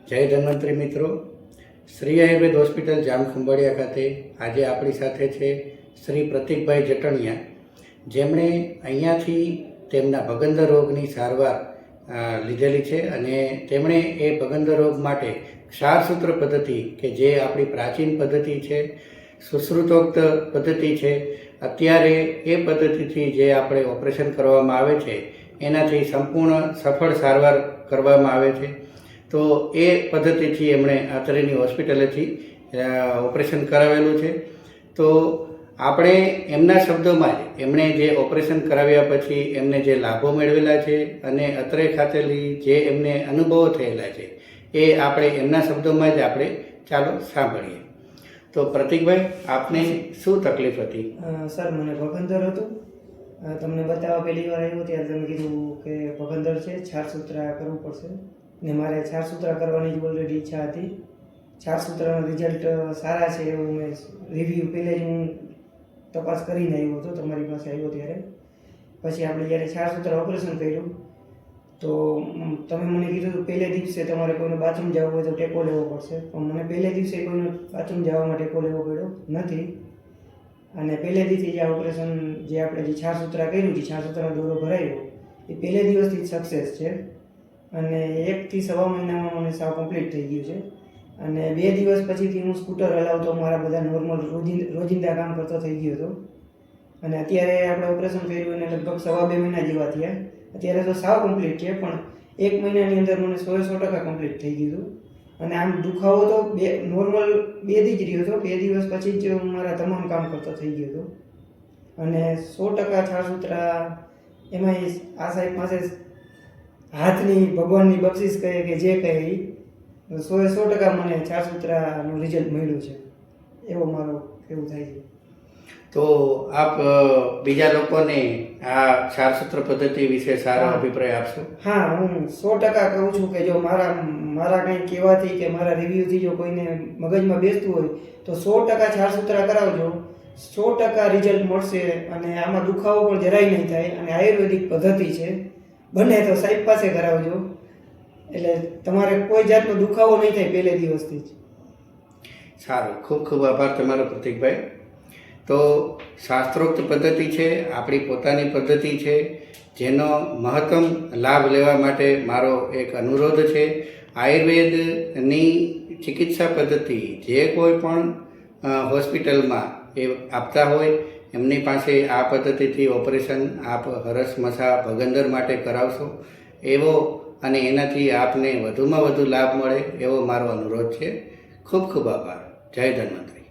જય ધન્વંતરી મિત્રો, શ્રી આયુર્વેદ હોસ્પિટલ જામખંભાળિયા ખાતે આજે આપણી સાથે છે શ્રી પ્રતિકભાઈ જટણિયા, જેમણે અહીંયાથી તેમના ભગંદર રોગની સારવાર લીધેલી છે અને તેમણે એ ભગંદર રોગ માટે ક્ષારસૂત્ર પદ્ધતિ કે જે આપણી પ્રાચીન પદ્ધતિ છે, સુશ્રુતોક્ત પદ્ધતિ છે, અત્યારે એ પદ્ધતિથી જે આપણે ઓપરેશન કરવામાં આવે છે એનાથી સંપૂર્ણ સફળ સારવાર કરવામાં આવે છે. તો એ પદ્ધતિથી એમણે અત્રેની હોસ્પિટલેથી ઓપરેશન કરાવેલું છે. તો આપણે એમના શબ્દોમાં જ એમણે જે ઓપરેશન કરાવ્યા પછી એમને જે લાભો મેળવેલા છે અને અત્રે ખાતેલી જે એમને અનુભવો થયેલા છે એ આપણે એમના શબ્દોમાં જ આપણે ચાલો સાંભળીએ. તો પ્રતિકભાઈ, આપને શું તકલીફ હતી? સર, મને ભગંદર હતું. તમને બતાવવા પહેલી વાર આવ્યો ત્યારે તમે કીધું કે ભગંદર છે, છારસૂત્રા કરવું પડશે ને મારે છારસૂત્રા કરવાની જ ઓલરેડી ઈચ્છા હતી. છારસૂત્રાના રિઝલ્ટ સારા છે એવું મેં રિવ્યૂ પહેલે જ હું તપાસ કરીને આવ્યો હતો તમારી પાસે આવ્યો ત્યારે. પછી આપણે જ્યારે છારસૂત્રા ઓપરેશન કર્યું તો તમે મને કીધું પહેલે દિવસે તમારે કોઈને બાથરૂમ જવું હોય તો ટેકો લેવો પડશે, પણ મને પહેલે દિવસે કોઈને બાથરૂમ જવામાં ટેકો લેવો પડ્યો નથી. અને પહેલે દિવસથી જે ઓપરેશન જે આપણે જે છારસૂત્રા કર્યું છે, છારસૂત્રાનો દોરો ભરાયો એ પહેલે દિવસથી જ સક્સેસ છે અને 1 થી સવા મહિનામાં મને સાવ કમ્પ્લીટ થઈ ગયું છે. અને 2 દિવસ પછીથી હું સ્કૂટર હલાવતો, મારા બધા નોર્મલ રોજિંદા કામ કરતો થઈ ગયો હતો. અને અત્યારે આપણે ઓપરેશન કર્યું એને લગભગ 2.5 મહિના જેવા થયા. અત્યારે તો સાવ કમ્પ્લીટ છે, પણ 1 મહિનાની અંદર મને 100% કમ્પ્લીટ થઈ ગયું હતું. અને આમ દુખાવો તો નોર્મલ 2 દી જ રહ્યો હતો. 2 દિવસ પછી જ હું મારા તમામ કામ કરતો થઈ ગયો હતો. અને 100% છારસૂત્રા એમાં આ સાહેબ પાસે હાથની ભગવાનની બક્ષિસ કહે કે જે કહે એ 100% મને છારસૂત્રાનું રિઝલ્ટ મળ્યું છે, એવો મારો એવું થાય છે. તો આપ બીજા લોકોને આ છારસૂત્ર પદ્ધતિ વિશે સારો અભિપ્રાય આપશો? હા, હું 100% કહું છું કે જો મારા કંઈ કહેવાથી કે મારા રિવ્યૂથી જો કોઈને મગજમાં બેસતું હોય તો 100% છારસૂત્રા કરાવજો, 100% રિઝલ્ટ મળશે. અને આમાં દુખાવો પણ જરાય નહીં થાય અને આયુર્વેદિક પદ્ધતિ છે. બને તો સાહેબ પાસે કરાવજો, એટલે તમારે કોઈ જાતનો દુખાવો નહીં થાય પહેલે દિવસથી જ. સારું, ખૂબ ખૂબ આભાર તમારો પ્રતિકભાઈ. તો શાસ્ત્રોક્ત પદ્ધતિ છે, આપણી પોતાની પદ્ધતિ છે, જેનો મહત્તમ લાભ લેવા માટે મારો એક અનુરોધ છે. આયુર્વેદની ચિકિત્સા પદ્ધતિ જે કોઈ પણ હોસ્પિટલમાં એ આપતા હોય એમની પાસે આ પદ્ધતિથી ઓપરેશન આપ હરસમસા ભગંદર માટે કરાવશો એવો અને એનાથી આપને વધુમાં વધુ લાભ મળે એવો મારો અનુરોધ છે. ખૂબ ખૂબ આભાર. જય ધન્વંતરી.